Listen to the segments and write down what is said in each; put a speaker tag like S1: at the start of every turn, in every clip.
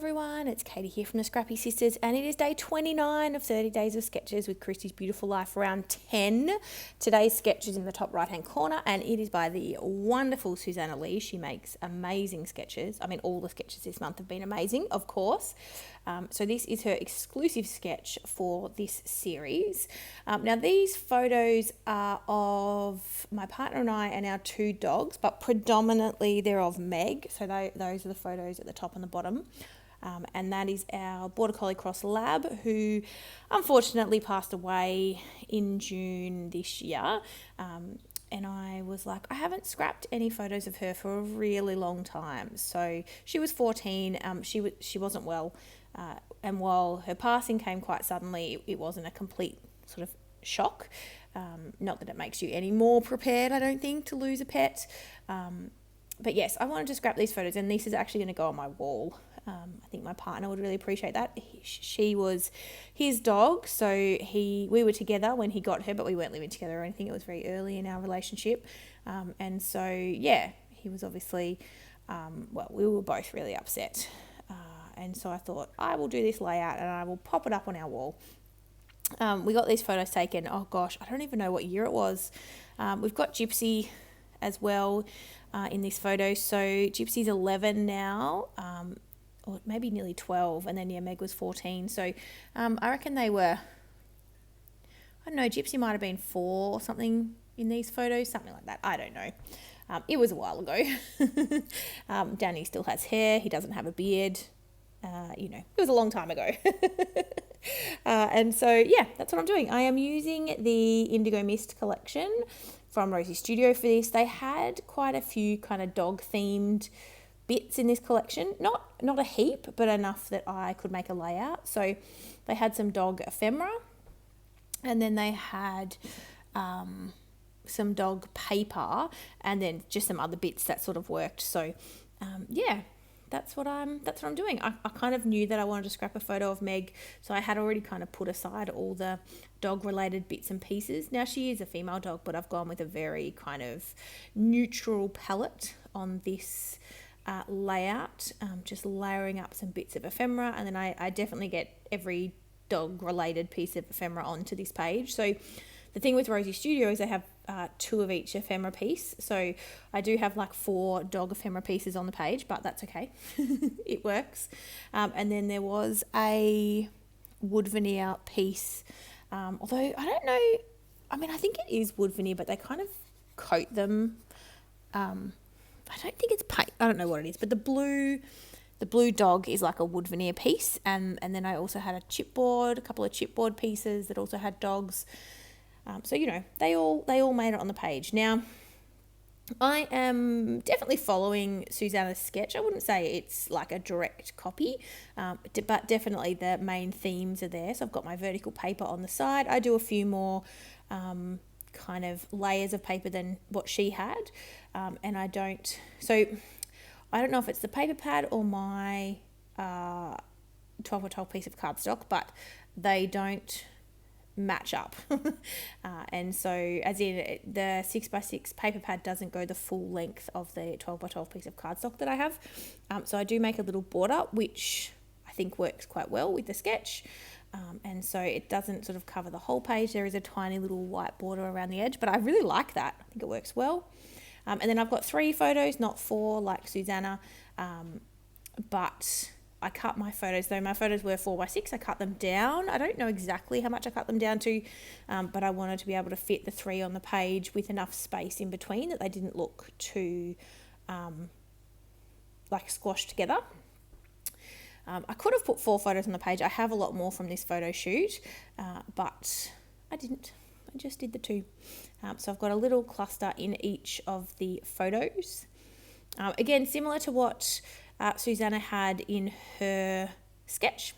S1: everyone, it's Katie here from the Scrappy Sisters, and it is day 29 of 30 days of sketches with Christy's Beautiful Life, round 10. Today's sketch is in the top right hand corner, and it is by the wonderful Suzanna Lee. She makes amazing sketches. I mean, all the sketches this month have been amazing, of course. So this is her exclusive sketch for this series. Now these photos are of my partner and I and our two dogs, but predominantly they're of Meg. So those are the photos at the top and the bottom. And that is our Border Collie Cross Lab, who unfortunately passed away in June this year. And I was like, I haven't scrapped any photos of her for a really long time. So she was 14. She wasn't well. And while her passing came quite suddenly, it wasn't a complete sort of shock. Not that it makes you any more prepared, I don't think, to lose a pet. But yes, I wanted to scrap these photos, and this is actually going to go on my wall. I think my partner would really appreciate that. She was his dog, so we were together when he got her, but we weren't living together or anything. It was very early in our relationship. And so, yeah, he was obviously, we were both really upset. And so I thought, I will do this layout and I will pop it up on our wall. We got these photos taken, oh gosh, I don't even know what year it was. We've got Gypsy as well in this photo. So Gypsy's 11 now, or maybe nearly 12, and then Meg was 14. So I reckon they were, I don't know, Gypsy might have been 4 or something in these photos, something like that. I don't know. It was a while ago. Danny still has hair. He doesn't have a beard. It was a long time ago. And so, yeah, that's what I'm doing. I am using the Indigo Mist collection from Rosie Studio for this. They had quite a few kind of dog-themed bits in this collection. Not a heap, but enough that I could make a layout. So they had some dog ephemera, and then they had some dog paper, and then just some other bits that sort of worked. So, yeah. That's what I'm doing. I kind of knew that I wanted to scrap a photo of Meg, so I had already kind of put aside all the dog-related bits and pieces. Now, she is a female dog, but I've gone with a very kind of neutral palette on this layout, just layering up some bits of ephemera, and then I definitely get every dog-related piece of ephemera onto this page. So the thing with Rosie Studio is they have 2 of each ephemera piece. So I do have like 4 dog ephemera pieces on the page, but that's okay. It works. And then there was a wood veneer piece. Although I don't know, I mean, I think it is wood veneer, but they kind of coat them. I don't think it's paint. I don't know what it is, but the blue dog is like a wood veneer piece. And then I also had a couple of chipboard pieces that also had dogs. So, they all made it on the page. Now, I am definitely following Susanna's sketch. I wouldn't say it's like a direct copy, but definitely the main themes are there. So I've got my vertical paper on the side. I do a few more kind of layers of paper than what she had. And I don't know if it's the paper pad or my 12x12 piece of cardstock, but they don't match up. And so as in the 6x6 paper pad doesn't go the full length of the 12x12 piece of cardstock that I have. So I do make a little border, which I think works quite well with the sketch. And so it doesn't sort of cover the whole page. There is a tiny little white border around the edge, but I really like that. I think it works well. And then I've got 3 photos, not 4 like Susanna, but I cut my photos, though my photos were 4x6, I cut them down. I don't know exactly how much I cut them down to, but I wanted to be able to fit the 3 on the page with enough space in between that they didn't look too like squashed together. I could have put 4 photos on the page. I have a lot more from this photo shoot, but I didn't. I just did the 2. So I've got a little cluster in each of the photos. Again, similar to what Susanna had in her sketch.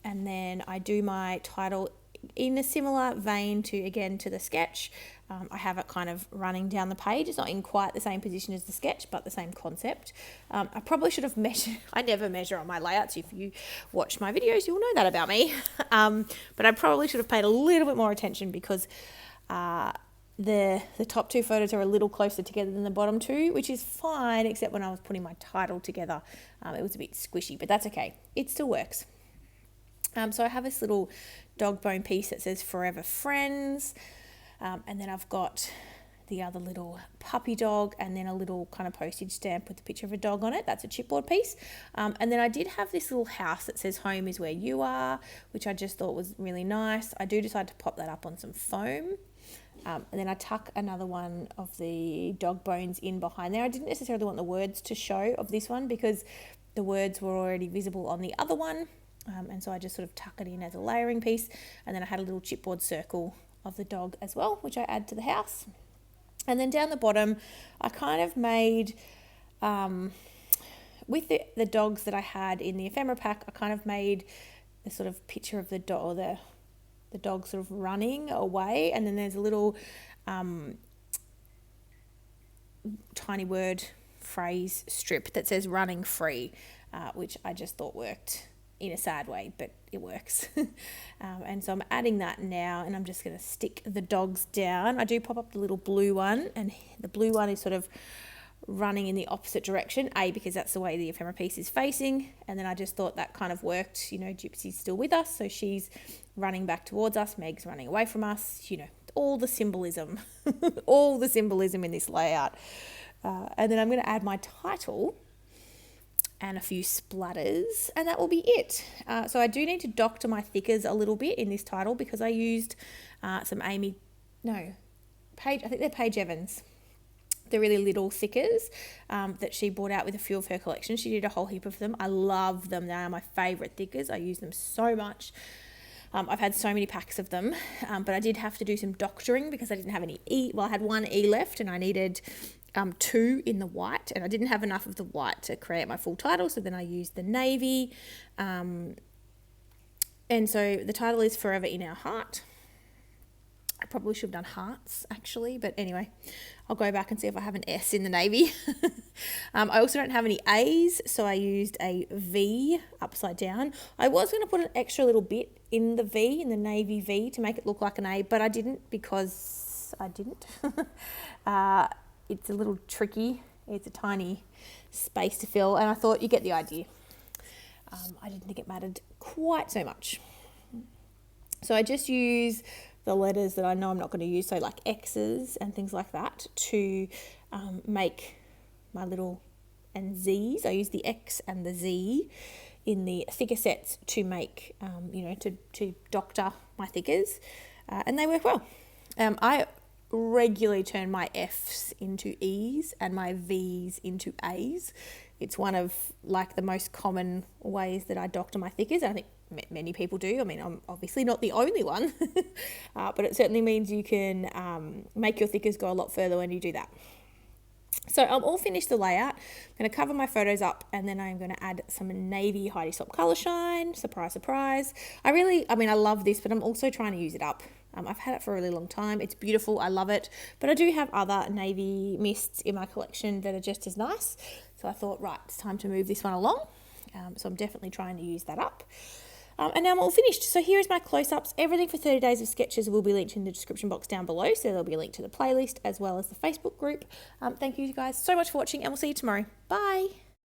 S1: And then I do my title in a similar vein to the sketch. I have it kind of running down the page. It's not in quite the same position as the sketch, but the same concept. I probably should have measured. I never measure on my layouts. If you watch my videos, you'll know that about me. But I probably should have paid a little bit more attention because the top two photos are a little closer together than the bottom two, which is fine, except when I was putting my title together, it was a bit squishy, but that's okay. It still works. So I have this little dog bone piece that says Forever Friends, and then I've got the other little puppy dog, and then a little kind of postage stamp with a picture of a dog on it. That's a chipboard piece. And then I did have this little house that says Home is Where You Are, which I just thought was really nice. I do decide to pop that up on some foam. And then I tuck another one of the dog bones in behind there. I didn't necessarily want the words to show of this one because the words were already visible on the other one. And so I just sort of tuck it in as a layering piece. And then I had a little chipboard circle of the dog as well, which I add to the house. And then down the bottom, I kind of made, with the dogs that I had in the ephemera pack, I kind of made the sort of picture of the dog, or the dog sort of running away. And then there's a little tiny word phrase strip that says running free, which I just thought worked in a sad way, but it works. And so I'm adding that now, and I'm just going to stick the dogs down. I do pop up the little blue one, and the blue one is sort of running in the opposite direction, because that's the way the ephemera piece is facing. And then I just thought that kind of worked. You know, Gypsy's still with us, so she's running back towards us. Meg's running away from us. You know, all the symbolism, all the symbolism in this layout. And then I'm going to add my title and a few splatters, and that will be it. So I do need to doctor my thickers a little bit in this title because I used some Paige, I think they're Paige Evans. They're really little thickers that she brought out with a few of her collection. She did a whole heap of them. I love them. They are my favourite thickers. I use them so much. I've had so many packs of them, but I did have to do some doctoring because I didn't have any E. Well, I had one E left, and I needed 2 in the white, and I didn't have enough of the white to create my full title, so then I used the navy. And so the title is Forever in Our Heart. I probably should have done hearts actually, but anyway, I'll go back and see if I have an S in the navy. I also don't have any A's, so I used a V upside down. I was going to put an extra little bit in the V, in the navy V, to make it look like an A, but I didn't because I didn't. It's a little tricky. It's a tiny space to fill, and I thought you get the idea. I didn't think it mattered quite so much. So I just use the letters that I know I'm not going to use, so like X's and things like that, to make my little, and Z's. I use the X and the Z in the thicker sets to make, to doctor my thickers, and they work well. I regularly turn my F's into E's and my V's into A's. It's one of like the most common ways that I doctor my thickers. I think many people do. I mean, I'm obviously not the only one, but it certainly means you can make your thickers go a lot further when you do that. So I'm all finished the layout. I'm going to cover my photos up, and then I'm going to add some navy Heidi Swapp Colour Shine. Surprise, surprise. I love this, but I'm also trying to use it up. I've had it for a really long time. It's beautiful. I love it. But I do have other navy mists in my collection that are just as nice. So I thought, right, it's time to move this one along. So I'm definitely trying to use that up. And now I'm all finished. So here is my close-ups. Everything for 30 Days of Sketches will be linked in the description box down below. So there'll be a link to the playlist as well as the Facebook group. Thank you guys so much for watching, and we'll see you tomorrow. Bye.